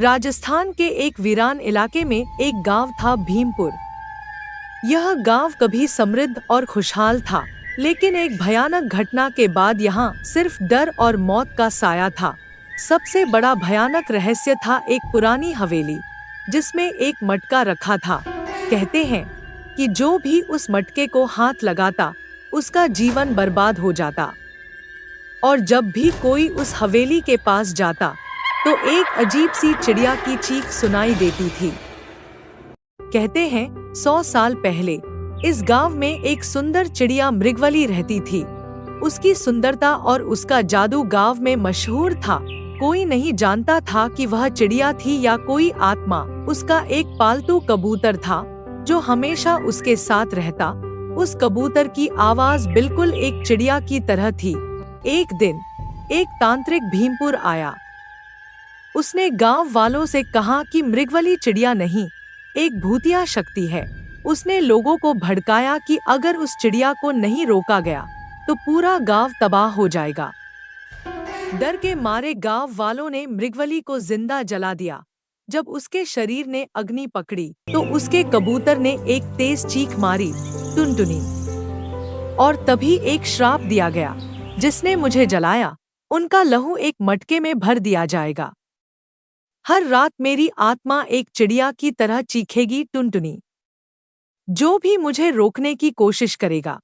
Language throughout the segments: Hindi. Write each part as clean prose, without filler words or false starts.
राजस्थान के एक वीरान इलाके में एक गांव था भीमपुर। यह गांव कभी समृद्ध और खुशहाल था, लेकिन एक भयानक घटना के बाद यहाँ सिर्फ डर और मौत का साया था। सबसे बड़ा भयानक रहस्य था एक पुरानी हवेली, जिसमें एक मटका रखा था। कहते हैं कि जो भी उस मटके को हाथ लगाता, उसका जीवन बर्बाद हो जाता। और जब भी कोई उस हवेली के पास जाता, तो एक अजीब सी चिड़िया की चीख सुनाई देती थी। कहते हैं 100 साल पहले इस गांव में एक सुंदर चिड़िया मृगवली रहती थी। उसकी सुंदरता और उसका जादू गांव में मशहूर था। कोई नहीं जानता था कि वह चिड़िया थी या कोई आत्मा। उसका एक पालतू कबूतर था जो हमेशा उसके साथ रहता। उस कबूतर की आवाज बिल्कुल एक चिड़िया की तरह थी। एक दिन एक तांत्रिक भीमपुर आया। उसने गांव वालों से कहा कि मृगवली चिड़िया नहीं, एक भूतिया शक्ति है। उसने लोगों को भड़काया कि अगर उस चिड़िया को नहीं रोका गया तो पूरा गांव तबाह हो जाएगा। डर के मारे गांव वालों ने मृगवली को जिंदा जला दिया। जब उसके शरीर ने अग्नि पकड़ी तो उसके कबूतर ने एक तेज चीख मारी, टुनटुनी। और तभी एक श्राप दिया गया, जिसने मुझे जलाया, उनका लहू एक मटके में भर दिया जाएगा। हर रात मेरी आत्मा एक चिड़िया की तरह चीखेगी, टुनटुनी। जो भी मुझे रोकने की कोशिश करेगा,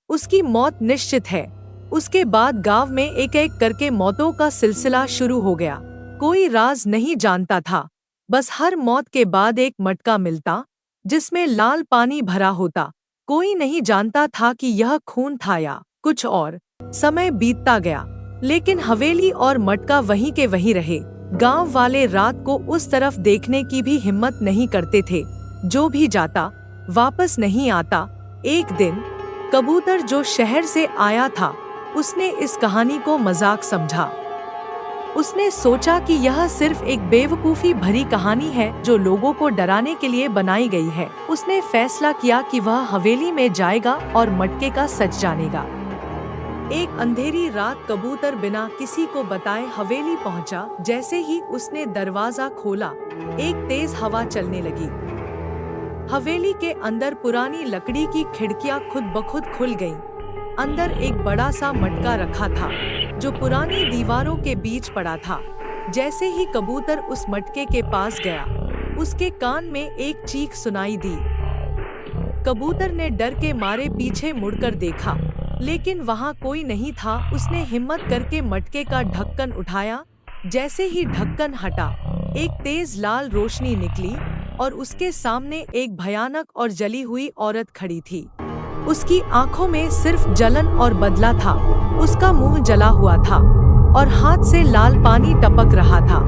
उसकी मौत निश्चित है। उसके बाद गांव में एक एक करके मौतों का सिलसिला शुरू हो गया। कोई राज नहीं जानता था, बस हर मौत के बाद एक मटका मिलता जिसमें लाल पानी भरा होता। कोई नहीं जानता था कि यह खून था या कुछ और। समय बीतता गया, लेकिन हवेली और मटका वहीं के वहीं रहे। गांव वाले रात को उस तरफ देखने की भी हिम्मत नहीं करते थे। जो भी जाता वापस नहीं आता। एक दिन कबूतर जो शहर से आया था, उसने इस कहानी को मजाक समझा। उसने सोचा कि यह सिर्फ एक बेवकूफी भरी कहानी है जो लोगों को डराने के लिए बनाई गई है। उसने फैसला किया कि वह हवेली में जाएगा और मटके का सच जानेगा। एक अंधेरी रात कबूतर बिना किसी को बताए हवेली पहुंचा। जैसे ही उसने दरवाजा खोला, एक तेज हवा चलने लगी। हवेली के अंदर पुरानी लकड़ी की खिड़कियां खुद ब खुद खुल गईं। अंदर एक बड़ा सा मटका रखा था जो पुरानी दीवारों के बीच पड़ा था। जैसे ही कबूतर उस मटके के पास गया, उसके कान में एक चीख सुनाई दी। कबूतर ने डर के मारे पीछे मुड़कर देखा, लेकिन वहां कोई नहीं था। उसने हिम्मत करके मटके का ढक्कन उठाया। जैसे ही ढक्कन हटा, एक तेज लाल रोशनी निकली और उसके सामने एक भयानक और जली हुई औरत खड़ी थी। उसकी आंखों में सिर्फ जलन और बदला था। उसका मुंह जला हुआ था और हाथ से लाल पानी टपक रहा था।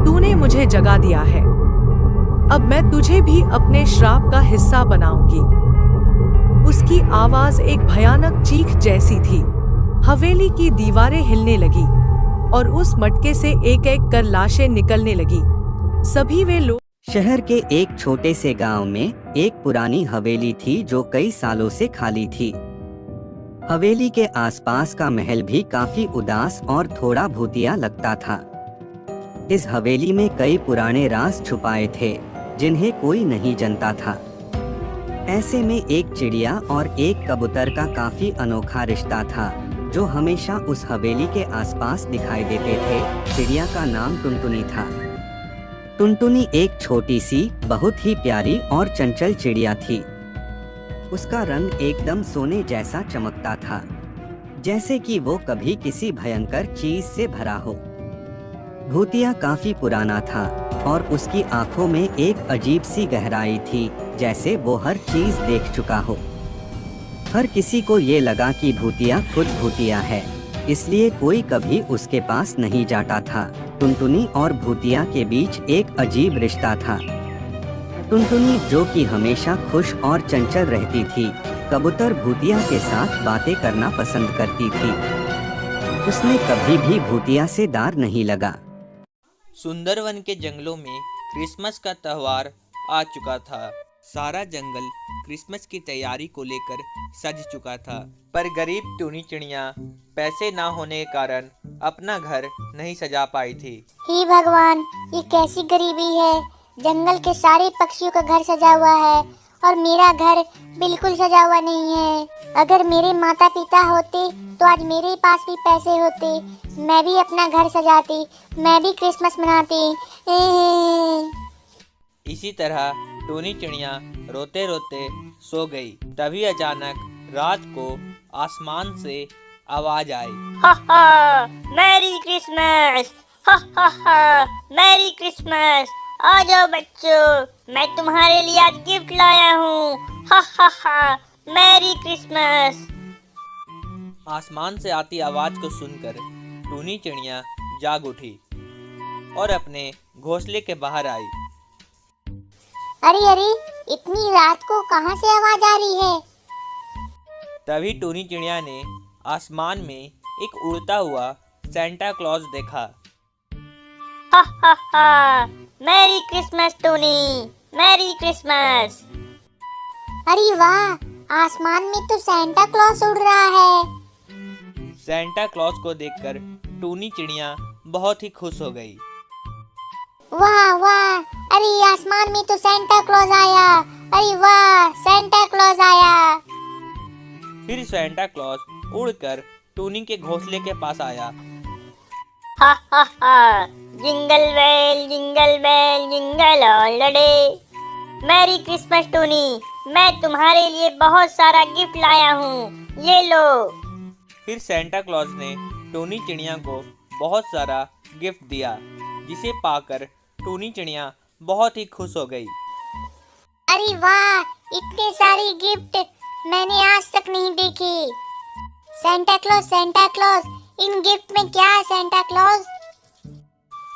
तूने मुझे जगा दिया है, अब मैं तुझे भी अपने श्राप का हिस्सा बनाऊंगी। उसकी आवाज एक भयानक चीख जैसी थी। हवेली की दीवारें हिलने लगी और उस मटके से एक एक कर लाशें निकलने लगी। सभी वे लोग। शहर के एक छोटे से गांव में एक पुरानी हवेली थी जो कई सालों से खाली थी। हवेली के आसपास का महल भी काफी उदास और थोड़ा भूतिया लगता था। इस हवेली में कई पुराने राज छुपाए थे जिन्हें कोई नहीं जानता था। ऐसे में एक चिड़िया और एक कबूतर का काफी अनोखा रिश्ता था जो हमेशा उस हवेली के आसपास दिखाई देते थे। चिड़िया का नाम टुनटुनी था। टुनटुनी एक छोटी सी बहुत ही प्यारी और चंचल चिड़िया थी। उसका रंग एकदम सोने जैसा चमकता था, जैसे कि वो कभी किसी भयंकर चीज से भरा हो। भूतिया काफी पुराना था और उसकी आंखों में एक अजीब सी गहराई थी, जैसे वो हर चीज देख चुका हो। हर किसी को ये लगा कि भूतिया खुद भूतिया है, इसलिए कोई कभी उसके पास नहीं जाता था। टुनटुनी और भूतिया के बीच एक अजीब रिश्ता था। टुनटुनी जो कि हमेशा खुश और चंचल रहती थी, कबूतर भूतिया के साथ बातें करना पसंद करती थी। उसने कभी भी भूतिया से दार नहीं लगा। सुंदरवन के जंगलों में क्रिसमस का त्योहार आ चुका था। सारा जंगल क्रिसमस की तैयारी को लेकर सज चुका था, पर गरीब टूनी चिड़िया पैसे ना होने के कारण अपना घर नहीं सजा पाई थी। हे भगवान, ये कैसी गरीबी है। जंगल के सारे पक्षियों का घर सजा हुआ है और मेरा घर बिल्कुल सजा हुआ नहीं है। अगर मेरे माता पिता होते तो आज मेरे पास भी पैसे होते, मैं भी अपना घर सजाती, मैं भी क्रिसमस मनाती। इसी तरह टूनी चिड़िया रोते रोते सो गई। तभी अचानक रात को आसमान से आवाज आई। हा हा, मैरी क्रिसमस, हा हा हा, मैरी क्रिसमस। आ जाओ बच्चों, मैं तुम्हारे लिए आज गिफ्ट लाया हूँ। हा हा हा, मैरी क्रिसमस। आसमान से आती आवाज को सुनकर टूनी चिड़िया जाग उठी और अपने घोंसले के बाहर आई। अरे अरे, इतनी रात को कहाँ से आवाज आ रही है? तभी टूनी चिड़िया ने आसमान में एक उड़ता हुआ सेंटा क्लॉज देखा। हा हा हा, मैरी क्रिसमस टूनी, मैरी क्रिसमस। अरे वाह, आसमान में तो सेंटा क्लॉज उड़ रहा है। सेंटा क्लॉज को देखकर टूनी चिड़िया बहुत ही खुश हो गई। वाह वाह, अरे आसमान में तो सेंटा क्लॉज आया। अरे वाह, सेंटा क्लॉज आया। फिर सेंटा क्लॉज उड़कर टूनी के घोंसले के पास आया। हा हा हा, jingle bell jingle all the day. Merry Christmas Tuni, मैं तुम्हारे लिए बहुत सारा गिफ्ट लाया हूँ, ये लो। फिर सेंटा क्लॉज ने टूनी चिड़िया को बहुत सारा गिफ्ट दिया, जिसे पाकर टूनी चिड़िया बहुत ही खुश हो गई। अरे वाह, इतने सारे गिफ्ट मैंने आज तक नहीं देखे। सेंटा क्लॉज, इन गिफ्ट में क्या है सेंटा क्लॉज?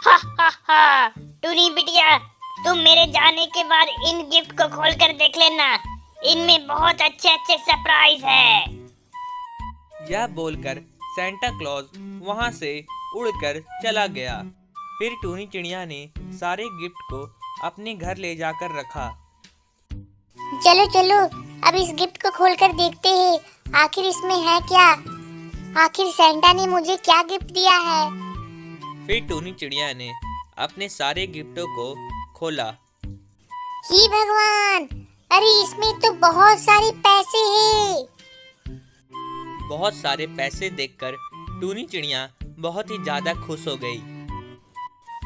हा हा हा, टूनी बिटिया, तुम मेरे जाने के बाद इन गिफ्ट को खोल कर देख लेना, इनमें बहुत अच्छे अच्छे सरप्राइज है। यह बोलकर सेंटा क्लॉज वहां से उड़कर चला गया। फिर टूनी चिड़िया ने सारे गिफ्ट को अपने घर ले जाकर रखा। चलो चलो, अब इस गिफ्ट को खोलकर देखते हैं, आखिर इसमें है क्या। आखिर सेंटा ने मुझे क्या गिफ्ट दिया है। फिर टूनी चिड़िया ने अपने सारे गिफ्टों को खोला। हे भगवान, अरे इसमें तो बहुत सारे पैसे हैं। बहुत सारे पैसे देखकर टूनी चिड़िया बहुत ही ज्यादा खुश हो गई।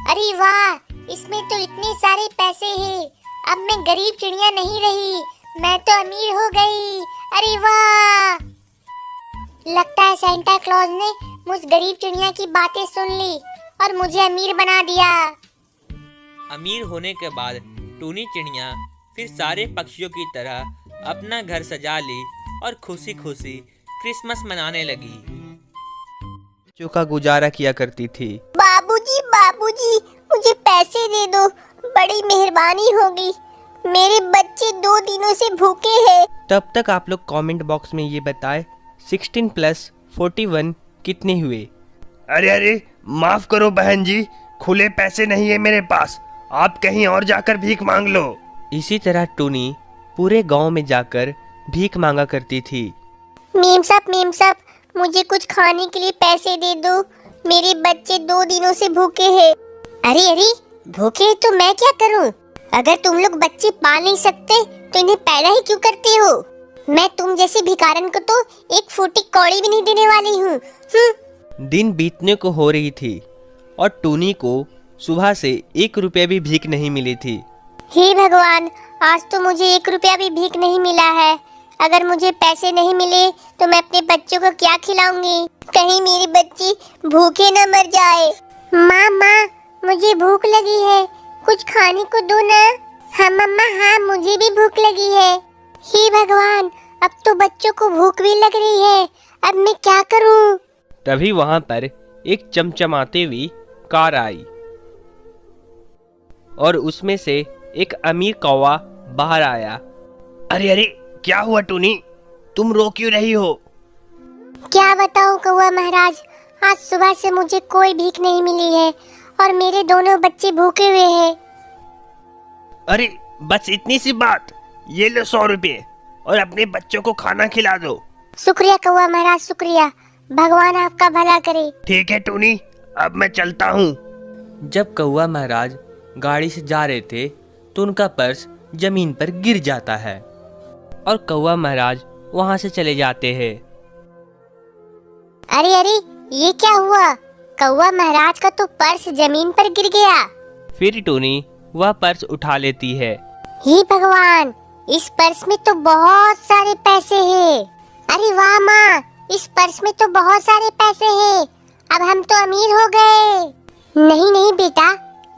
अरे वाह, इसमें तो इतने सारे पैसे हैं। अब मैं गरीब चिड़िया नहीं रही, मैं तो अमीर हो गई। अरे वाह, लगता है सेंटा क्लॉज ने मुझ गरीब चिड़िया की बातें सुन ली और मुझे अमीर बना दिया। अमीर होने के बाद टूनी चिड़िया फिर सारे पक्षियों की तरह अपना घर सजा ली और खुशी खुशी क्रिसमस मनाने लगी। बच्चों का गुजारा किया करती थी। बाबूजी, मुझे पैसे दे दो, बड़ी मेहरबानी होगी। मेरे बच्चे 2 दिनों से भूखे हैं। तब तक आप लोग कमेंट बॉक्स में ये बताएं 16 + 41 कितने हुए। अरे माफ करो बहन जी, खुले पैसे नहीं है मेरे पास, आप कहीं और जाकर भीख मांग लो। इसी तरह टूनी पूरे गांव में जाकर भीख मांगा करती थी। मेम साहब, मुझे कुछ खाने के लिए पैसे दे दो, मेरे बच्चे 2 दिनों से भूखे हैं। अरे भूखे हैं तो मैं क्या करूं? अगर तुम लोग बच्चे पाल नहीं सकते तो इन्हें पैदा ही क्यों करते हो? मैं तुम जैसे भिखारन को तो 1 फूटी कौड़ी भी नहीं देने वाली हूँ। दिन बीतने को हो रही थी और टूनी को सुबह से 1 रुपया भी भीख नहीं मिली थी। हे भगवान, आज तो मुझे 1 रुपया भी भीख नहीं मिला है। अगर मुझे पैसे नहीं मिले तो मैं अपने बच्चों को क्या खिलाऊंगी? कहीं मेरे बच्चे भूखे न मर जाए। माँ, मुझे भूख लगी है, कुछ खाने को दो ना। हाँ मम्मा, हाँ मुझे भी भूख लगी है। हे भगवान, अब तो बच्चों को भूख भी लग रही है, अब मैं क्या करूं? तभी वहां पर एक चमचमाती हुई कार आई और उसमें से एक अमीर कौवा बाहर आया। अरे क्या हुआ टूनी, तुम रो क्यों रही हो? क्या बताऊं कौवा महाराज, आज सुबह से मुझे कोई भीख नहीं मिली है और मेरे दोनों बच्चे भूखे हुए हैं। अरे बस इतनी सी बात, ये लो 100 रुपये और अपने बच्चों को खाना खिला दो। शुक्रिया कौवा महाराज, शुक्रिया। भगवान आपका भला करे। ठीक है टूनी, अब मैं चलता हूँ। जब कौवा महाराज गाड़ी से जा रहे थे तो उनका पर्स जमीन पर गिर जाता है और कौवा महाराज वहां से चले जाते हैं। अरे अरे, ये क्या हुआ? कौवा महाराज का तो पर्स जमीन पर गिर गया। फिर टूनी वह पर्स उठा लेती है। हे भगवान, इस पर्स में तो बहुत सारे पैसे हैं। अरे वाह माँ, इस पर्स में तो बहुत सारे पैसे हैं। अब हम तो अमीर हो गए। नहीं नहीं बेटा,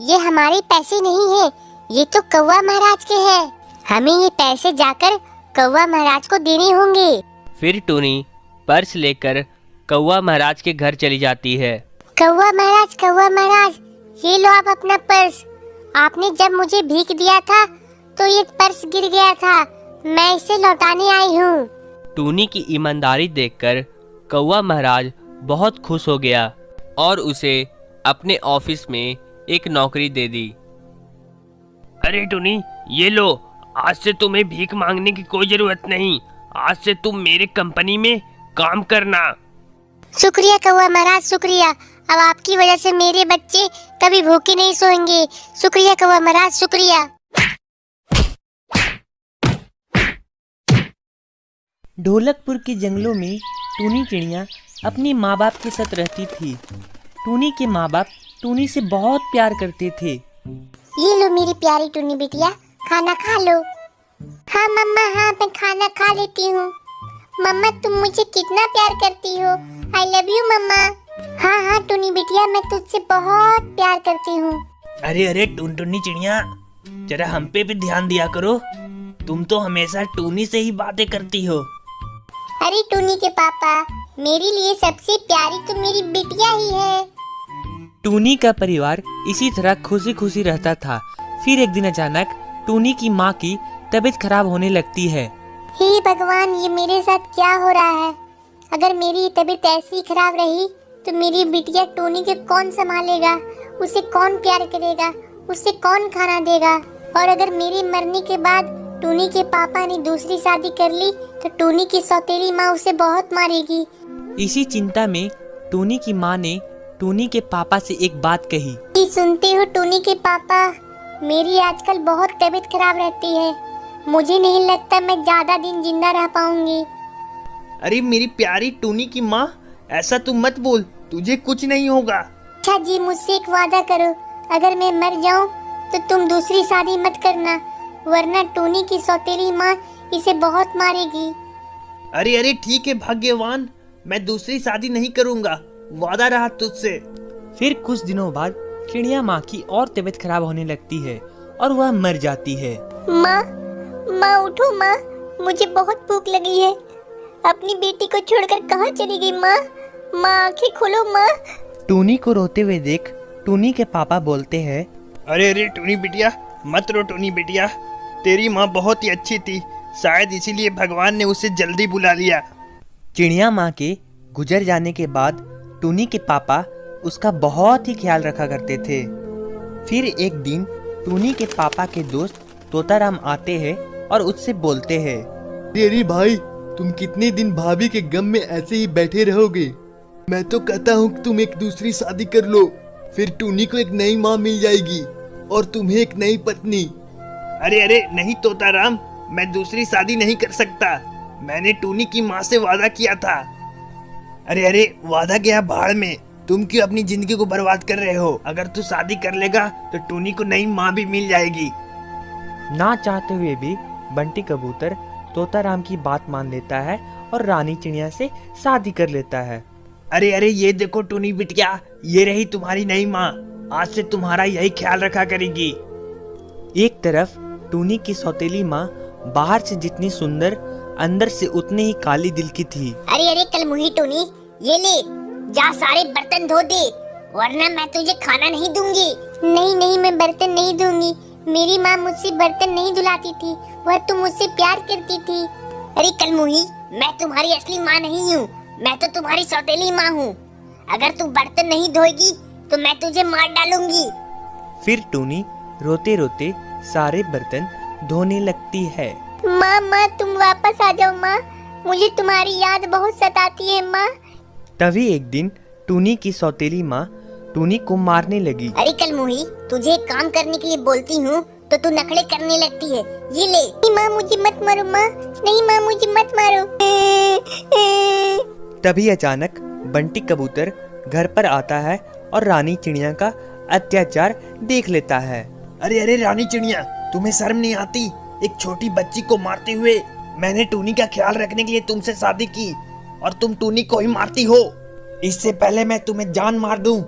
ये हमारे पैसे नहीं है, ये तो कौवा महाराज के हैं। हमें ये पैसे जाकर कौवा महाराज को देने होंगे। फिर टूनी पर्स लेकर कौवा महाराज के घर चली जाती है। कौवा महाराज, ये लो आप अपना पर्स। आपने जब मुझे भीख दिया था तो ये पर्स गिर गया था, मैं इसे लौटाने आई हूँ। टूनी की ईमानदारी देखकर कौवा महाराज बहुत खुश हो गया और उसे अपने ऑफिस में एक नौकरी दे दी। अरे टूनी, ये लो, आज से तुम्हें भीख मांगने की कोई जरूरत नहीं। आज से तुम मेरे कंपनी में काम करना। शुक्रिया कौवा महाराज, शुक्रिया। अब आपकी वजह से मेरे बच्चे कभी भूखे नहीं सोएंगे। शुक्रिया कौवा महाराज, शुक्रिया। ढोलकपुर के जंगलों में टूनी चिड़िया अपने माँ बाप के साथ रहती थी। टूनी के माँ बाप टूनी से बहुत प्यार करते थे। ये लो मेरी प्यारी टूनी बिटिया, खाना खा लो। हाँ मम्मा, हाँ मैं खाना खा लेती हूँ। मम्मा तुम मुझे कितना प्यार करती हो। आई लव यू मम्मा। हाँ हाँ टूनी बिटिया, मैं तुझसे बहुत प्यार करती हूँ। अरे अरे टुनटुनी चिड़िया, जरा हम पे भी ध्यान दिया करो। तुम तो हमेशा टूनी से ही बातें करती हो। अरे टूनी के पापा, मेरे लिए सबसे प्यारी तो मेरी बिटिया ही है। टूनी का परिवार इसी तरह खुशी खुशी रहता था। फिर एक दिन अचानक टूनी की माँ की तबीयत खराब होने लगती है। हे भगवान, ये मेरे साथ क्या हो रहा है? अगर मेरी तबीयत ऐसी खराब रही तो मेरी बिटिया टूनी के कौन संभालेगा? उसे कौन प्यार करेगा? उसे कौन खाना देगा? और अगर मेरे मरने के बाद टूनी के पापा ने दूसरी शादी कर ली तो टूनी की सौतेली माँ उसे बहुत मारेगी। इसी चिंता में टूनी की माँ ने टूनी के पापा से एक बात कही। ये सुनते हो टूनी के पापा, मेरी आजकल बहुत तबीयत खराब रहती है। मुझे नहीं लगता मैं ज्यादा दिन जिंदा रह पाऊंगी। अरे मेरी प्यारी टूनी की माँ, ऐसा तुम मत बोल, तुझे कुछ नहीं होगा। अच्छा जी, मुझसे एक वादा करो, अगर मैं मर जाऊं तो तुम दूसरी शादी मत करना, वरना टूनी की सौतेली माँ इसे बहुत मारेगी। अरे अरे ठीक है भाग्यवान, मैं दूसरी शादी नहीं करूँगा, वादा रहा तुझसे। फिर कुछ दिनों बाद चिड़िया माँ की और तबीयत खराब होने लगती है और वह मर जाती है। माँ उठो माँ, मुझे बहुत भूख लगी है। अपनी बेटी को छोड़कर कहाँ चली गई माँ? माँ आंखें खोलो माँ। टूनी को रोते हुए देख टूनी के पापा बोलते हैं, अरे अरे टूनी बिटिया, मत रो टूनी बिटिया, तेरी माँ बहुत ही अच्छी थी, शायद इसीलिए भगवान ने उसे जल्दी बुला लिया। चिड़िया माँ के गुजर जाने के बाद टूनी के पापा उसका बहुत ही ख्याल रखा करते थे। फिर एक दिन टूनी के पापा के दोस्त तोताराम आते हैं और उससे बोलते हैं, अरे भाई, तुम कितने दिन भाभी के गम में ऐसे ही बैठे रहोगे? मैं तो कहता हूँ तुम एक दूसरी शादी कर लो, फिर टूनी को एक नई माँ मिल जाएगी और तुम्हें एक नई पत्नी। अरे अरे नहीं तोताराम, मैं दूसरी शादी नहीं कर सकता, मैंने टूनी की माँ से वादा किया था। अरे अरे वादा गया भाड़ में, तुम क्यों अपनी जिंदगी को बर्बाद कर रहे हो? अगर तू शादी कर लेगा तो टूनी को नई माँ भी मिल जाएगी। ना चाहते हुए भी बंटी कबूतर तोताराम की बात मान लेता है और रानी चिड़िया से शादी कर लेता है। अरे अरे ये देखो टूनी बिटिया, ये रही तुम्हारी नई माँ, आज से तुम्हारा यही ख्याल रखा करेगी। एक तरफ टूनी की सौतेली माँ बाहर से जितनी सुंदर, अंदर से उतनी ही काली दिल की थी। अरे अरे कल मुही टूनी, ये ले, जा सारे बर्तन धो दे, वरना मैं तुझे खाना नहीं दूंगी। नहीं नहीं, मैं बर्तन नहीं दूंगी। मेरी माँ मुझसे बर्तन नहीं धुलाती थी, वह तो मुझसे प्यार करती थी। अरे कल मुही, मैं तुम्हारी असली माँ नहीं हूँ, मैं तो तुम्हारी सौतेली माँ हूँ। अगर तू बर्तन नहीं धोएगी तो मैं तुझे मार डालूंगी। फिर टूनी रोते रोते सारे बर्तन धोने लगती है। माँ तुम वापस आ जाओ माँ, मुझे तुम्हारी याद बहुत सताती है माँ। तभी एक दिन टूनी की सौतेली माँ टूनी को मारने लगी। अरे कल मुही, तुझे एक काम करने के लिए बोलती हूँ तो तू नखड़े करने लगती है। ये ले। नहीं माँ मुझे मत मारो माँ, नहीं माँ मुझे मत मारो। तभी अचानक बंटी कबूतर घर पर आता है और रानी चिड़िया का अत्याचार देख लेता है। अरे अरे रानी चिड़िया, तुम्हें शर्म नहीं आती? एक छोटी बच्ची को मारते हुए। मैंने टूनी का ख्याल रखने के लिए तुमसे शादी की और तुम टूनी को ही मारती हो। इससे पहले मैं तुम्हें जान मार दूं।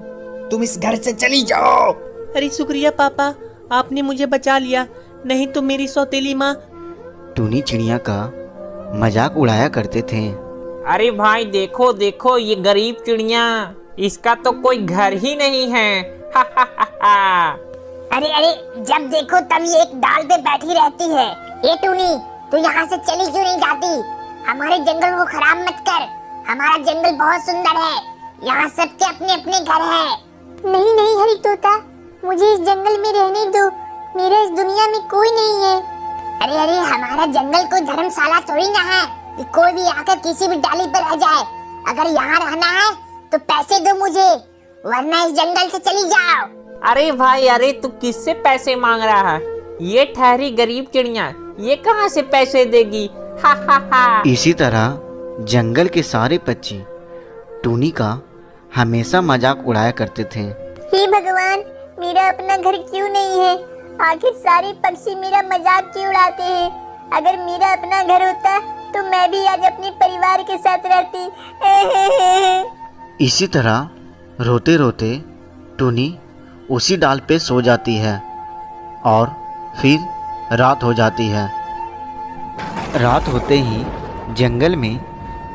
तुम इस घर से चली जाओ। अरे शुक्रिया पापा, आपने मुझे बचा लिया, नहीं तो मेरी सौतेली माँ। टूनी चिड़िया का मजाक उड़ाया करते थे। अरे भाई देखो देखो, ये गरीब चिड़िया, इसका तो कोई घर ही नहीं है। हा हा हा हा। अरे अरे, जब देखो तब ये एक डाल पे बैठी रहती है। ये टूनी, तू यहाँ से चली क्यों नहीं जाती? हमारे जंगल को खराब मत कर। हमारा जंगल बहुत सुंदर है, यहाँ सबके अपने अपने घर है। नहीं नहीं हरी तोता, मुझे इस जंगल में रहने दो। मेरे इस दुनिया में कोई नहीं है। अरे अरे, हमारा जंगल कोई धर्मशाला थोड़ी ना है कि कोई भी आकर किसी भी डाली पर रह जाए। अगर यहाँ रहना है तो पैसे दो मुझे, वरना इस जंगल से चली जाओ। अरे भाई, अरे तू किससे पैसे मांग रहा है? ये ठहरी गरीब चिड़िया, ये कहाँ से पैसे देगी? हा हा हा। इसी तरह जंगल के सारे पक्षी टूनी का हमेशा मजाक उड़ाया करते थे। हे भगवान, मेरा अपना घर क्यों नहीं है? आखिर सारे पक्षी मेरा मजाक क्यों उड़ाते हैं? अगर मेरा अपना घर होता तो मैं भी आज अपने परिवार के साथ रहती। इसी तरह रोते रोते टूनी उसी डाल पे सो जाती है और फिर रात हो जाती है। रात होते ही जंगल में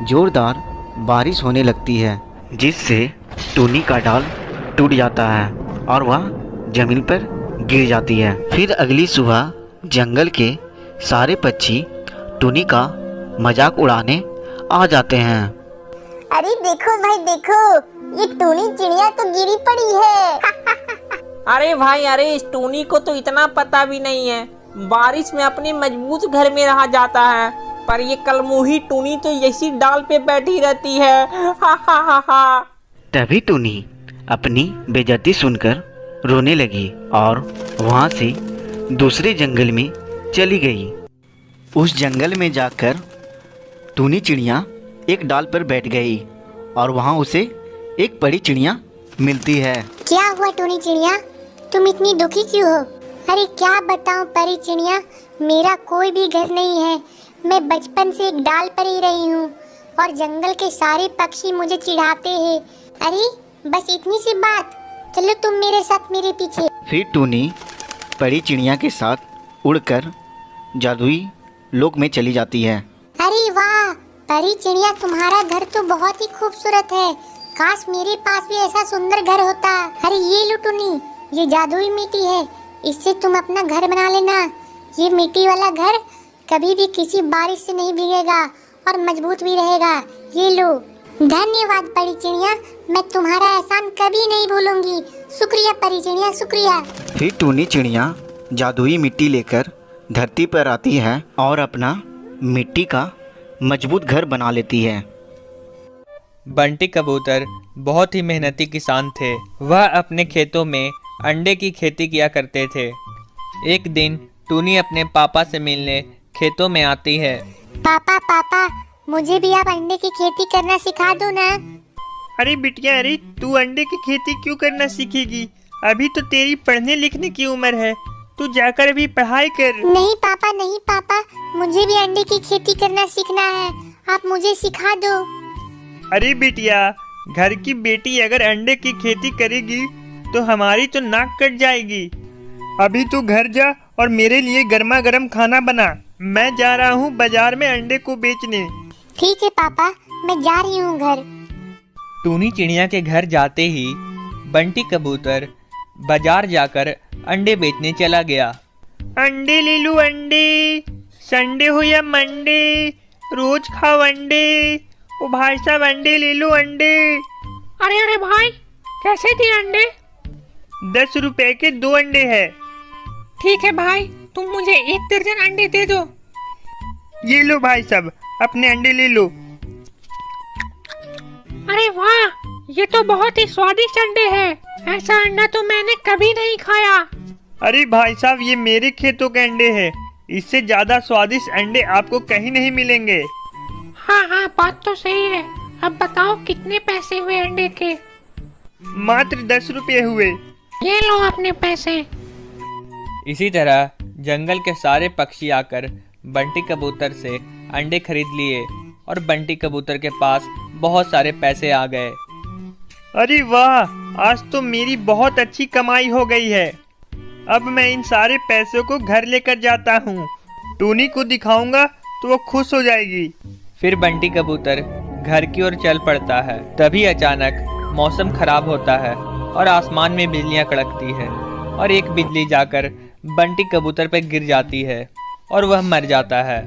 जोरदार बारिश होने लगती है, जिससे टूनी का डाल टूट जाता है और वह जमीन पर गिर जाती है। फिर अगली सुबह जंगल के सारे पक्षी टूनी का मजाक उड़ाने आ जाते हैं। अरे देखो भाई देखो, ये टूनी चिड़िया तो गिरी पड़ी है। अरे भाई, अरे इस टूनी को तो इतना पता भी नहीं है, बारिश में अपने मजबूत घर में रहा जाता है, पर ये कलमुही टूनी तो इसी डाल पे बैठी रहती है। हा हा हा हा। तभी टूनी अपनी बेइज्जती सुनकर रोने लगी और वहाँ से दूसरे जंगल में चली गई। उस जंगल में जाकर टूनी चिड़िया एक डाल पर बैठ गई और वहाँ उसे एक बड़ी चिड़िया मिलती है। क्या हुआ टूनी चिड़िया, तुम इतनी दुखी क्यों हो? अरे क्या बताऊं परी चिड़िया, मेरा कोई भी घर नहीं है। मैं बचपन से एक डाल पर ही रही हूँ और जंगल के सारे पक्षी मुझे चिढ़ाते हैं। अरे बस इतनी सी बात, चलो तुम मेरे साथ मेरे पीछे। फिर टूनी बड़ी चिड़िया के साथ उड़कर जादुई लोक में चली जाती है। अरे वाह परी चिड़िया, तुम्हारा घर तो बहुत ही खूबसूरत है। काश मेरे पास भी ऐसा सुंदर घर होता। अरे ये लो टूनी, ये जादुई मिट्टी है, इससे तुम अपना घर बना लेना। ये मिट्टी वाला घर कभी भी किसी बारिश से नहीं भीगेगा और मजबूत भी रहेगा। ये लो। धन्यवाद परी चिड़िया, मैं तुम्हारा एहसान कभी नहीं भूलूंगी। शुक्रिया परी चिड़िया, शुक्रिया। फिर टूनी चिड़िया जादुई मिट्टी लेकर धरती पर आती है और अपना मिट्टी का मजबूत घर बना लेती है। बंटी कबूतर बहुत ही मेहनती किसान थे। वह अपने खेतों में अंडे की खेती किया करते थे। एक दिन टूनी अपने पापा से मिलने खेतों में आती है। पापा पापा, मुझे भी आप अंडे की खेती करना सिखा दो ना। अरे बिटिया, अरे तू अंडे की खेती क्यों करना सीखेगी? अभी तो तेरी पढ़ने लिखने की उम्र है, तू जाकर अभी पढ़ाई कर। नहीं पापा, नहीं पापा, मुझे भी अंडे की खेती करना सीखना है, आप मुझे सिखा दो। अरे बिटिया, घर की बेटी अगर अंडे की खेती करेगी तो हमारी तो नाक कट जाएगी। अभी तू घर जा और मेरे लिए गर्मा गर्म खाना बना। मैं जा रहा हूँ बाजार में अंडे को बेचने। ठीक है पापा, मैं जा रही हूँ घर। टूनी चिड़िया के घर जाते ही बंटी कबूतर बाजार जाकर अंडे बेचने चला गया। अंडे ले लो अंडे, संडे हो या मंडे, रोज खाओ अंडे। ओ भाई साहब, अंडे ले लो अंडे। अरे अरे भाई, कैसे दिए अंडे? 10 रुपए के 2 अंडे है। ठीक है भाई, तुम मुझे 1 दर्जन अंडे दे दो। ये लो भाई साहब, अपने अंडे ले लो। अरे वाह, ये तो बहुत ही स्वादिष्ट अंडे हैं। ऐसा अंडा तो मैंने कभी नहीं खाया। अरे भाई साहब, ये मेरे खेतों के अंडे हैं। इससे ज्यादा स्वादिष्ट अंडे आपको कहीं नहीं मिलेंगे। हाँ हाँ, बात तो सही है। अब बताओ कितने पैसे हुए अंडे के? मात्र 10 रुपये हुए। ये लो अपने पैसे। इसी तरह जंगल के सारे पक्षी आकर बंटी कबूतर से अंडे खरीद लिए और बंटी कबूतर के पास बहुत सारे पैसे आ गए। अरे वाह, आज तो मेरी बहुत अच्छी कमाई हो गई है। अब मैं इन सारे पैसों को घर लेकर जाता हूँ। टूनी को दिखाऊंगा तो वो खुश हो जाएगी। फिर बंटी कबूतर घर की ओर चल पड़ता है। तभी अचानक मौसम खराब होता है और आसमान में बिजलियां कड़कती है और एक बिजली जाकर बंटी कबूतर पर गिर जाती है और वह मर जाता है।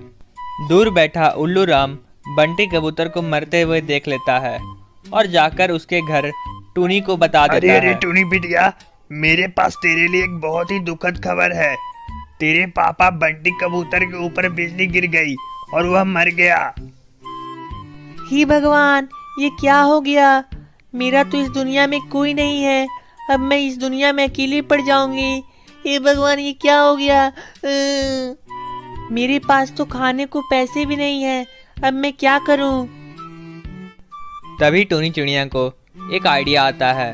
दूर बैठा उल्लू राम बंटी कबूतर को मरते हुए देख लेता है और जाकर उसके घर टूनी को बता देता है। अरे टूनी बिटिया, मेरे पास तेरे लिए एक बहुत ही दुखद खबर है। तेरे पापा बंटी कबूतर के ऊपर बिजली गिर गई और वह मर गया। हे भगवान, ये क्या हो गया? मेरा तो इस दुनिया में कोई नहीं है। अब मैं इस दुनिया में अकेली पड़ जाऊंगी। हे भगवान, ये क्या हो गया? मेरे पास तो खाने को पैसे भी नहीं है। अब मैं क्या करूं? तभी टूनी चिड़िया को एक आइडिया आता है।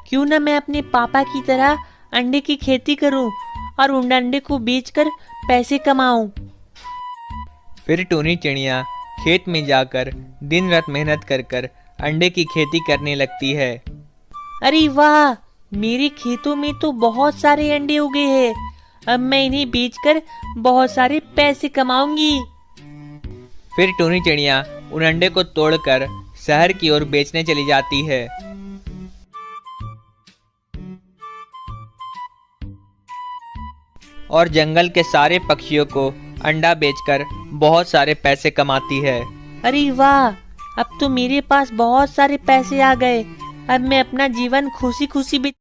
क्यों ना मैं अपने पापा की तरह अंडे की खेती करूं और उन अंडे को बेचकर पैसे कमाऊं। फिर टूनी चिड़िया खेत में जाकर दिन रात मेहनत कर अंडे की खेती करने लगती है। अरे वाह, मेरे खेतों में तो बहुत सारे अंडे उगे हैं। अब मैं इन्हें बेचकर बहुत सारे पैसे कमाऊंगी। फिर टूनी चिड़िया उन अंडे को तोड़कर शहर की ओर बेचने चली जाती है। और जंगल के सारे पक्षियों को अंडा बेचकर बहुत सारे पैसे कमाती है। अरे वाह, अब तो मेरे पास बहुत सारे पैसे आ गए। अब मैं अपना जीवन खुशी खुशी